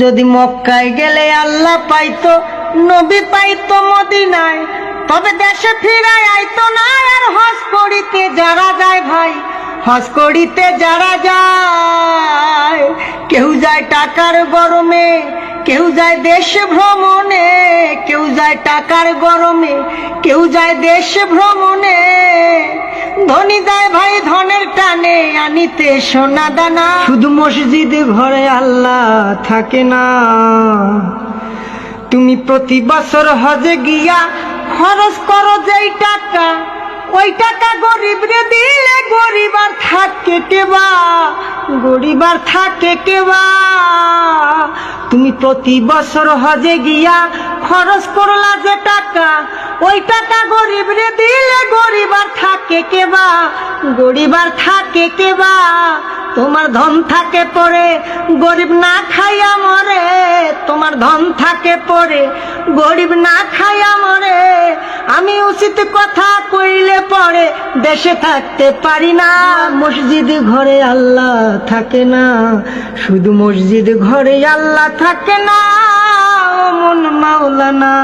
যদি মক্কায় গেলে আল্লাহ পাইতো, নবী পাইতো মদিনায়, তবে দেশে ফিরায় আইতো না। আর হজ করিতে যারা যায় ভাই, হজ করিতে যারা যায়, কেউ যায় টাকার গরমে, কেউ যায় দেশ ভ্রমণে, কেউ যায় টাকার গরমে, কেউ যায় দেশ ভ্রমণে। ধনী যায় ভাই ধনের টানে আনিতে সোনা দানা। শুধু মসজিদ ঘরে আল্লাহ থাকে না। তুমি প্রতি বছর হজে গিয়া খরচ করো যেই টাকা, ওই টাকা গরিব রে দিলে গরিব আর থাকে কেবা, গরিব আর থাকে কেবা। তুমি প্রতি বছর হজে গিয়া খরচ করলা যে টাকা, ওই টাকা গরিব রে দিলে গরিব আর থাকে কেবা, গরিব আর থাকে কেবা। তোমার ধন থাকে পরে গরিব না খাইয়া মরে, তোমার ধন থাকে পরে গরিব না খাইয়া মরে। আমি উচিত কথা কইলে পরে দেশে থাকতে পারি না। মসজিদ ঘরে আল্লাহ থাকে না, শুধু মসজিদ ঘরে আল্লাহ থাকে না। ও মন মাওলানা।